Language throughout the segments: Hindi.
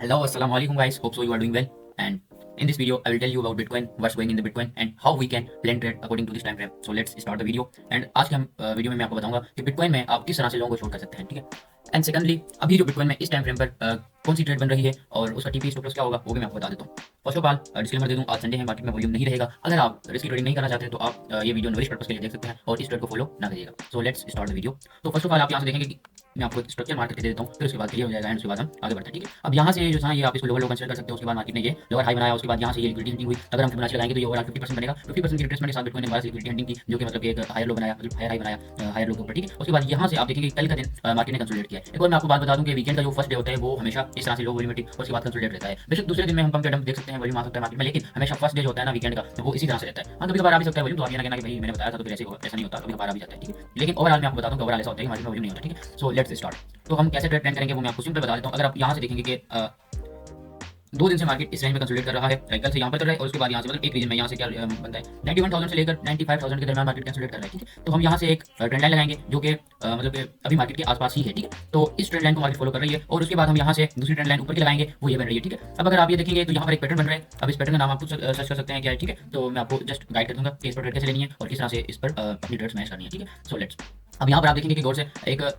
Hello, assalamu alaikum guys. Hope so you are doing well. And in this video, I will tell you about Bitcoin, what's going in the Bitcoin, and how we can plan trade according to this time frame. So let's start the video. And आज के हम वीडियो में मैं आपको बताऊंगा कि Bitcoin में आप किस तरह से लोगों को शॉर्ट कर सकते हैं, ठीक है। एंड सेकंडली, अभी जो Bitcoin में इस टाइम फ्रेम पर कौन सी ट्रेड बन रही है और उसका टीपी स्टॉप लॉस क्या होगा वो भी मैं आपको बता देता हूँ। फर्स्ट ऑफ ऑल डिस्क्लेमर दे दूँ, आज संडे है, मार्केट में वॉल्यूम नहीं रहेगा। अगर आप रिस्की ट्रेडिंग नहीं करना चाहते तो आप ये वीडियो नॉलेज पर्पस के लिए देख सकते हैं और इस ट्रेड को फॉलो ना करिएगा। So let's start the video. तो फर्स्ट ऑफ ऑल आप यहाँ से देखेंगे कि मैं आपको स्ट्रक्चर मार्केट दे देता हूँ, फिर उसके बाद क्लियर हो जाएगा एंड उसके बाद हम आगे बढ़ते हैं, ठीक है। अब यहाँ से जो था ये आप इसको लोअर लो कंसीडर कर सकते हो। उसके बाद मार्केट ने ये लोअर हाई बनाया, उसके बाद यहाँ से ये लिक्विडिटी हंटिंग हुई। अगर हम फिबोनाची लगाएंगे तो ये ओवरऑल 50% बनेगा। 50% की रिट्रेसमेंट के साथ बिटकॉइन ने 12 लिक्विडिटी हंटिंग की, जो कि मतलब कि एक हायर लो बनाया, मतलब हायर हाई बनाया हायर लो के ऊपर, ठीक है। उसके बाद यहाँ से आप देखेंगे कल का दिन मार्केट ने कंसोलिडेट किया है। एक और मैं आपको बात बता दूं कि वीकेंड का जो फर्स्ट डे होता है वो हमेशा इस तरह से लो वॉल्यूमिटी और उसके बाद कंसोलिडेट रहता है। बेशक दूसरे दिन में हम पंप डंप देख सकते हैं, वॉल्यूम आ सकता है मार्केट में, लेकिन हमेशा फर्स्ट डे जो होता है ना वीकेंड का, तो वो इसी तरह से रहता है। हाँ, कभी कभार आ भी सकता है वॉल्यूम, तो आप ये ना कहना कि भाई मैंने बताया था तो फिर ऐसे ऐसा नहीं होता, कभी कभार आ भी जाता है, ठीक है। लेकिन ओवरऑल मैं आपको बताता हूँ कि ओवरऑल ऐसा होता है कि मार्केट में वॉल्यूम नहीं होता, ठीक है। So let's start. तो हम कैसे ट्रेड प्लान करेंगे वो मैं आपको सिंपल बता देता हूँ। अगर आप यहाँ से देखेंगे कि 2 दिन से मार्केट इस रेंज में कंसोलिडेट कर रहा है, कल से यहाँ पर कर रहा है और उसके बाद यहाँ से मतलब एक रीजन में यहाँ से क्या बनता है 91,000 से लेकर 95,000 के दरमियान मार्केट कंसोलिडेट कर रहा है, ठीक है। तो हम यहाँ से एक ट्रेंड लाइन लगाएंगे जो कि मतलब अभी मार्केट के आसपास ही है, ठीक है। तो इस ट्रेंड लाइन को मार्केट फॉलो कर रही है और उसके बाद हम यहाँ से दूसरी ट्रेंड लाइन ऊपर की लगाएंगे, वो ये बन रही है, ठीक है। अब अगर आप ये देखेंगे तो यहाँ पर एक पैटर्न बन रहा है। अब इस पैटर्न का नाम आप सर्च कर सकते हैं क्या है, ठीक है। तो मैं आपको जस्ट गाइड कर दूंगा कि इस पर ट्रेड कैसे लेनी है और किस तरह से इस पर अपनी ट्रेड्स मैच करनी है, ठीक है। सो लेट्स, अब यहाँ पर आप देखेंगे कि गौर से एक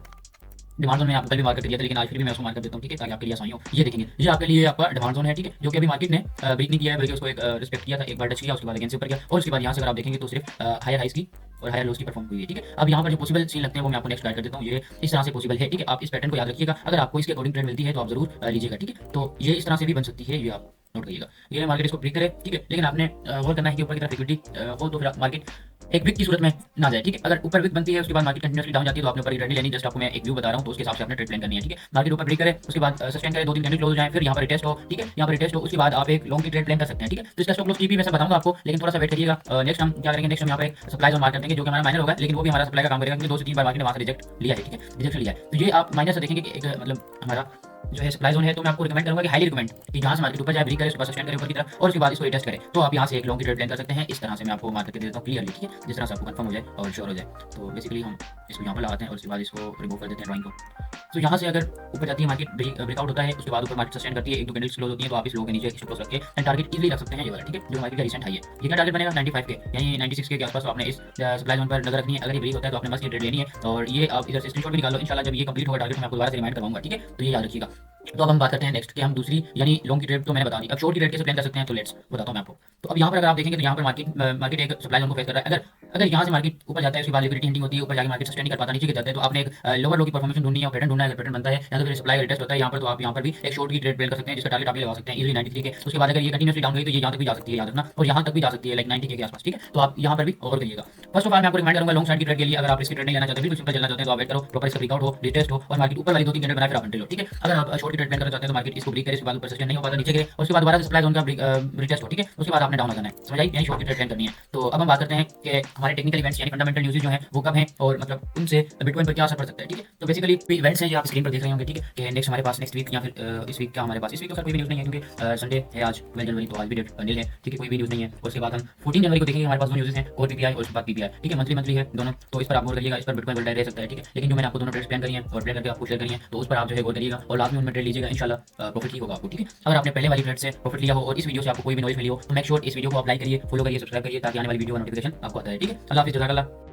डिमांड जोन में आपको कल भी मार्केट दिया था, लेकिन आज फिर भी मैं उसको मार्केट देता हूँ, ठीक है, ताकि आपके लिए आसानी हो। ये देखेंगे, ये आपके लिए आपका डिमांड जोन है, ठीक है, जो कि अभी मार्केट ने ब्रेक नहीं किया है, बल्कि उसको एक रिस्पेक्ट किया था, एक बार टच किया, उसके बाद अगेन से ऊपर गया और उसके बाद यहाँ से अगर आप देखेंगे तो सिर्फ हायर हाइस की और हायर लोस की परफॉर्म हुई है, ठीक है। अब यहाँ पर जो पॉसिबल सीन लगते हैं वो मैं आपको नेक्स्ट गाइड कर देता हूँ। ये इस तरह से पॉसिबल है, ठीक है। आप इस पैटर्न को याद रखिएगा, अगर आपको इसके अकॉर्डिंग ट्रेड मिलती है तो आप जरूर लीजिएगा, ठीक है। तो ये इस तरह से भी बन सकती है, ये आप नोट करिएगा। ये मार्केट इसको ब्रेक करे, ठीक है, लेकिन आपने गौर करना है कि ऊपर की तरफ लिक्विडिटी हो तो फिर मार्केट एक विक की सूरत में ना जाए, ठीक है। अगर ऊपर विक बनती है उसके बाद मार्केट कंटिन्यूअसली डाउन जाती है तो आपने ऊपर की ट्रेड लेनी। जस्ट आपको मैं एक व्यू बता रहा हूं, तो उसके हिसाब से आपने ट्रेड प्लान करनी है, ठीक है। मार्केट ऊपर ब्रेक करे, उसके बाद सस्टेन करे, 2-3 कैंडल क्लोज हो जाए, फिर यहाँ पर टेस्ट हो, ठीक है, यहाँ पर टेस्ट हो, उसके बाद आप एक लॉन्ग की ट्रेड प्लान कर सकते हैं, ठीक है। तो इसका स्टॉप लॉस टीपी मैं बताऊंगा आपको, लेकिन थोड़ा सा वेट करिएगा। नेक्स्ट हम क्या करेंगे, नेक्स्ट हम यहाँ पर एक सप्लाई जोन मार्क कर देंगे, जो कि हमारा माइनर होगा, लेकिन वो भी हमारा सप्लाई का काम करेगा, क्योंकि 2 से 3 बार मार्केट ने वहां से रिजेक्ट लिया है, ठीक है, रिजेक्शन लिया है। तो ये आप माइनर से देखेंगे कि एक मतलब हमारा जो है सप्लाई जोन है। तो मैं आपको रिकमेंड करूंगा कि हाईली रिकमेंड कि जहां से मार्केट ऊपर जाए, ब्रेक करे, उसके बाद सस्टेन करे ऊपर की तरफ और उसके बाद इसको टेस्ट करे, तो आप यहां से एक लॉन्ग की ट्रेड प्लान कर सकते हैं। इस तरह से मैं आपको मार्केट दे देता हूं क्लियरली, ठीक है, जिस तरह से आपको कंफर्म हो जाए और श्योर हो जाए। तो बेसिकली हम इसको यहाँ पर लगाते हैं और उसके बाद इसको रिमूव कर देते हैं ड्राइंग को। तो यहाँ से अगर ऊपर जाती है मार्केट, ब्रेकआउट होता है, उसके बाद ऊपर मार्केट सस्टेन करती है, 1-2 कैंडल्स क्लोज होती है, तो आप इस लो के नीचे स्टॉप लॉस रख के एंड टारगेट इजीली रख सकते हैं ये वाला, ठीक है, जो मार्केट का रिसेंट हाई है। ये क्या टारगेट बनेगा 95 के यानी 96 के आसपास। तो आपने इस सप्लाई जोन पर नजर रखनी है। अगर ये ब्रेक होता है तो आपने मस्त ये ट्रेड लेनी है और ये आप इधर से स्क्रीनशॉट भी निकाल लो। इंशाल्लाह जब ये कंप्लीट होगा टारगेट मैं आपको दोबारा से रिमाइंड करवाऊंगा, ठीक है। तो ये याद रखिएगा। तो अब हम बात करते हैं नेक्स्ट कि हम दूसरी यानी लॉन्ग की ट्रेड तो मैंने बता दी, अब शॉर्ट की ट्रेड कैसे प्लान कर सकते हैं, तो लेट्स बताता हूं मैं आपको। तो अब यहाँ पर अगर आप देखेंगे तो यहाँ पर मार्केट एक सप्लाई जोन को फेस कर रहा है। अगर यहाँ से मार्केट ऊपर जाता है, उसके बाद लिक्विडिटी हिंटिंग होती है, ऊपर जाके मार्केट सस्टेन नहीं कर पाता, नीचे गिर जाता है, तो आपने एक लोअर लो की परफॉर्मेंस ढूंढनी है और पैटर्न ढूंढना है। अगर पैटर्न बनता है या तो फिर सप्लाई का टेस्ट होता है यहाँ पर, तो आप यहाँ पर भी एक शॉर्ट की ट्रेड प्लान कर सकते हैं, जिसका टारगेट आप लगा सकते हैं इजीली 93 के। उसके बाद अगर ये कंटिन्यूअसली डाउन गई तो ये यहाँ तक भी जा सकती है, याद रखना, और यहाँ तक भी जा सकती है लाइक 90 के आसपास, ठीक है। तो आप यहाँ पर भी और करिएगा। फर्स्ट ऑफ ऑल मैं आपको रिमाइंड करूंगा लॉन्ग साइड की ट्रेड के लिए, अगर आप इसकी ट्रेड नहीं लेना चाहते, बिल्कुल सिंपल चलना चाहते हैं, तो आप वेट करो, प्रॉपर इसका ब्रेकआउट हो, रिटेस्ट हो और मार्केट ऊपर वाली 2-3 कैंडल बनाए फिर आप एंट्री लो, ठीक है। अगर आप शॉर्ट की ट्रेड प्लान करना चाहते हैं तो मार्केट इसको ब्रेक करे, उसके बाद ऊपर सस्टेन नहीं हो पाता, नीचे गिरे, उसके बाद दोबारा से सप्लाई जोन का रिटेस्ट हो, ठीक है, उसके बाद आपने डाउन आ जाना है, समझ आई, यही शॉर्ट की ट्रेड प्लान करनी है। तो अब हम बात करते हैं कि हमारे टेक्निकल इवेंट्स यानी फंडामेंटल न्यूज़ जो है वो कब है और मतलब उनसे बिटकॉइन पर क्या असर पड़ सकता है, ठीक है। तो बेसिकली इवेंट्स हैं जो आप स्क्रीन पर देख रहे होंगे, ठीक है, कि नेक्स्ट हमारे पास नेक्स्ट वीक या फिर इस वीक क्या हमारे पास इस वीक तो सर कोई भी न्यूज़ नहीं है, क्योंकि संडे है आज 12 जनवरी, तो आज भी डेट नील है, ठीक है, कोई भी न्यूज़ नहीं है। और उसके बाद हम 14 जनवरी को देखेंगे, हमारे पास वो न्यूज़ है कोर पीपीआई और उसके बाद पीपीआई, ठीक है, मंथली है दोनों, तो इस पर आप गौर करिएगा, इस पर बिटकॉइन वोल्टाइल रह सकता है, ठीक है। लेकिन जो मैंने आपको दोनों ट्रेड्स प्लान करी है और प्लान करके आपको शेयर करी है, तो उस पर आप जो है गौर करिएगा और लास्ट में उनमें ट्रेड लीजिएगा, इंशाल्लाह प्रॉफिट ही होगा आपको, ठीक है। अगर आपने पहले वाली ट्रेड से प्रॉफिट लिया हो और इस वीडियो से आपको कोई भी नॉलेज मिली हो तो मेक श्योर इस वीडियो को आप लाइक करिए, फॉलो करिए, सब्सक्राइब करिए, ताकि आने वाली वीडियो का नोटिफिकेशन आपको आता है, ठीक है। अल्लाह हाफिज़, जज़ाकल्लाह।